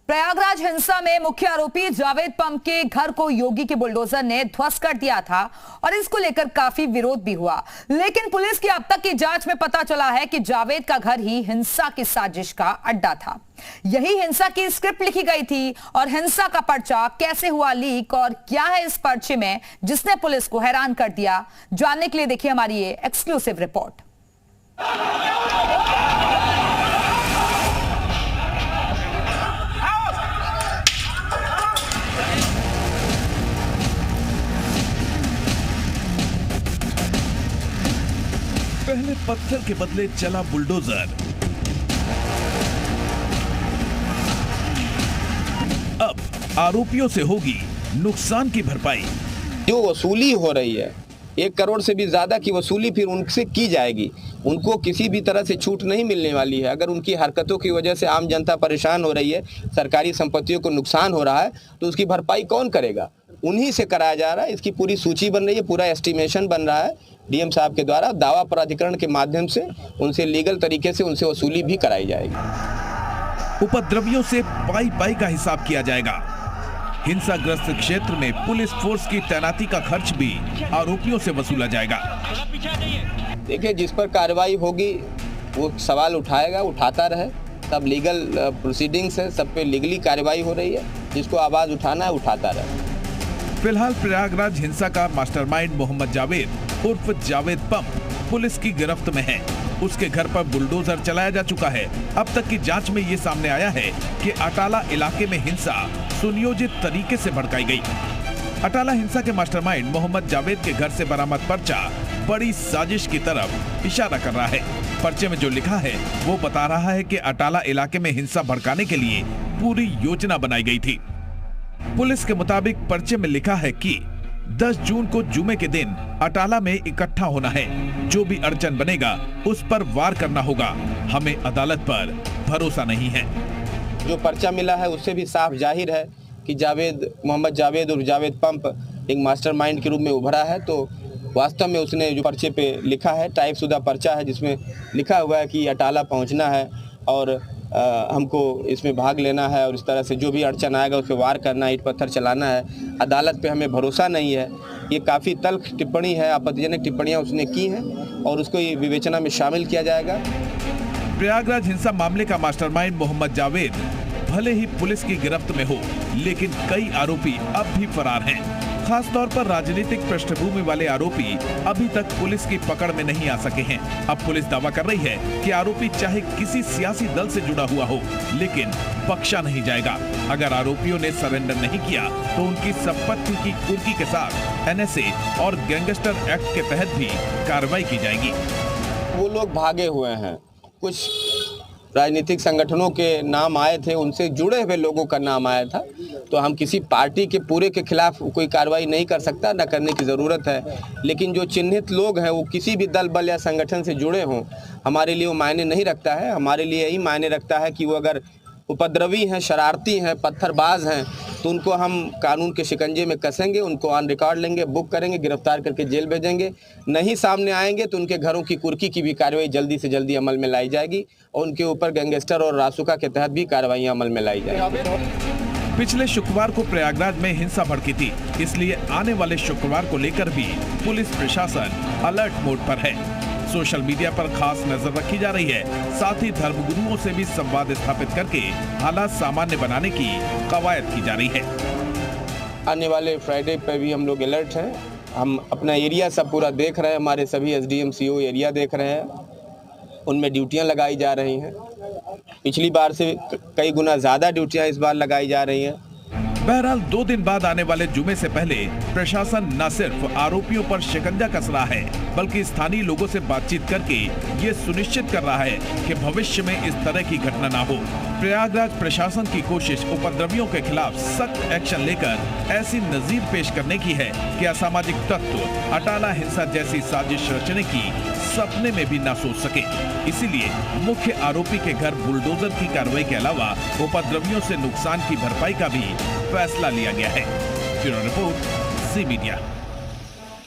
प्रयागराज हिंसा में मुख्य आरोपी जावेद पंप के घर को योगी के बुलडोजर ने ध्वस्त कर दिया था और इसको लेकर काफी विरोध भी हुआ। लेकिन पुलिस की अब तक की जांच में पता चला है कि जावेद का घर ही हिंसा की साजिश का अड्डा था। यही हिंसा की स्क्रिप्ट लिखी गई थी और हिंसा का पर्चा कैसे हुआ लीक और क्या है इस पर्चे में जिसने पुलिस को हैरान कर दिया, जानने के लिए देखिए हमारी ये एक्सक्लूसिव रिपोर्ट। पहले पत्थर के बदले चला बुलडोजर, अब आरोपियों से होगी नुकसान की भरपाई। जो वसूली हो रही है 1 करोड़ से भी ज्यादा की वसूली फिर उनसे की जाएगी। उनको किसी भी तरह से छूट नहीं मिलने वाली है। अगर उनकी हरकतों की वजह से आम जनता परेशान हो रही है, सरकारी संपत्तियों को नुकसान हो रहा है, तो उसकी भरपाई कौन करेगा? उन्हीं से कराया जा रहा है। इसकी पूरी सूची बन रही है, पूरा एस्टिमेशन बन रहा है डीएम साहब के द्वारा। दावा प्राधिकरण के माध्यम से उनसे लीगल तरीके से उनसे वसूली भी कराई जाएगी। उपद्रवियों से पाई पाई का हिसाब किया जाएगा। हिंसाग्रस्त क्षेत्र में पुलिस फोर्स की तैनाती का खर्च भी आरोपियों से वसूला जाएगा। देखिए, जिस पर कार्रवाई होगी वो सवाल उठाएगा, उठाता रहे। सब लीगल प्रोसीडिंग्स है, सब पे लीगली कार्रवाई हो रही है। जिसको आवाज उठाना है उठाता रहे। फिलहाल प्रयागराज हिंसा का मास्टरमाइंड मोहम्मद जावेद उर्फ जावेद पंप पुलिस की गिरफ्त में है। उसके घर पर बुलडोजर चलाया जा चुका है। अब तक की जांच में ये सामने आया है कि अटाला इलाके में हिंसा सुनियोजित तरीके से भड़काई गई। अटाला हिंसा के मास्टरमाइंड मोहम्मद जावेद के घर से बरामद पर्चा बड़ी साजिश की तरफ इशारा कर रहा है। पर्चे में जो लिखा है वो बता रहा है कि अटाला इलाके में हिंसा भड़काने के लिए पूरी योजना बनाई गई थी। पुलिस के मुताबिक पर्चे में लिखा है कि 10 जून को जुमे के दिन अटाला में इकट्ठा होना है। जो भी अड़चन बनेगा उस पर वार करना होगा। हमें अदालत पर भरोसा नहीं है। जो पर्चा मिला है उससे भी साफ जाहिर है कि मोहम्मद जावेद और जावेद पंप एक मास्टरमाइंड के रूप में उभरा है। तो वास्तव में उसने जो पर्चे पे लिखा है, टाइपशुदा पर्चा है जिसमें लिखा हुआ है कि अटाला पहुंचना है और हमको इसमें भाग लेना है और इस तरह से जो भी अड़चन आएगा उस पर वार करना है, ईंट पत्थर चलाना है। अदालत पे हमें भरोसा नहीं है। ये काफ़ी तल्ख टिप्पणी है, आपत्तिजनक टिप्पणियां उसने की हैं और उसको ये विवेचना में शामिल किया जाएगा। प्रयागराज हिंसा मामले का मास्टरमाइंड मोहम्मद जावेद भले ही पुलिस की गिरफ्त में हो, लेकिन कई आरोपी अब भी फरार हैं। खासतौर पर राजनीतिक पृष्ठभूमि वाले आरोपी अभी तक पुलिस की पकड़ में नहीं आ सके हैं। अब पुलिस दावा कर रही है कि आरोपी चाहे किसी सियासी दल से जुड़ा हुआ हो, लेकिन बख्शा नहीं जाएगा। अगर आरोपियों ने सरेंडर नहीं किया तो उनकी संपत्ति की कुर्की के साथ एनएसए और गैंगस्टर एक्ट के तहत भी कार्रवाई की जाएगी। वो लोग भागे हुए हैं। कुछ राजनीतिक संगठनों के नाम आए थे, उनसे जुड़े हुए लोगों का नाम आया था। तो हम किसी पार्टी के पूरे के खिलाफ कोई कार्रवाई नहीं कर सकता, न करने की ज़रूरत है। लेकिन जो चिन्हित लोग हैं वो किसी भी दल बल या संगठन से जुड़े हों, हमारे लिए वो मायने नहीं रखता है। हमारे लिए यही मायने रखता है कि वो अगर उपद्रवी हैं, शरारती हैं, पत्थरबाज हैं, तो उनको हम कानून के शिकंजे में कसेंगे, उनको ऑन रिकॉर्ड लेंगे, बुक करेंगे, गिरफ्तार करके जेल भेजेंगे। नहीं सामने आएंगे तो उनके घरों की कुर्की की भी कार्रवाई जल्दी से जल्दी अमल में लाई जाएगी और उनके ऊपर गैंगस्टर और रासुका के तहत भी कार्रवाइयाँ अमल में लाई जाएगी। पिछले शुक्रवार को प्रयागराज में हिंसा भड़की थी, इसलिए आने वाले शुक्रवार को लेकर भी पुलिस प्रशासन अलर्ट मोड पर है। सोशल मीडिया पर खास नजर रखी जा रही है। साथ ही धर्मगुरुओं से भी संवाद स्थापित करके हालात सामान्य बनाने की कवायद की जा रही है। आने वाले फ्राइडे पर भी हम लोग अलर्ट हैं। हम अपना एरिया सब पूरा देख रहे हैं। हमारे सभी एसडीएम सीओ एरिया देख रहे हैं, उनमें ड्यूटियां लगाई जा रही हैं। पिछली बार से कई गुना ज़्यादा ड्यूटियां इस बार लगाई जा रही हैं। बहरहाल 2 दिन बाद आने वाले जुमे से पहले प्रशासन न सिर्फ आरोपियों पर शिकंजा कस रहा है, बल्कि स्थानीय लोगों से बातचीत करके ये सुनिश्चित कर रहा है कि भविष्य में इस तरह की घटना ना हो। प्रयागराज प्रशासन की कोशिश उपद्रवियों के खिलाफ सख्त एक्शन लेकर ऐसी नजीर पेश करने की है कि असामाजिक तत्व अटाला हिंसा जैसी साजिश रचने की सपने में भी ना सोच सके। इसीलिए मुख्य आरोपी के घर बुलडोजर की कार्रवाई के अलावा उपद्रवियों से नुकसान की भरपाई का भी फैसला लिया गया है। Bureau report, C media.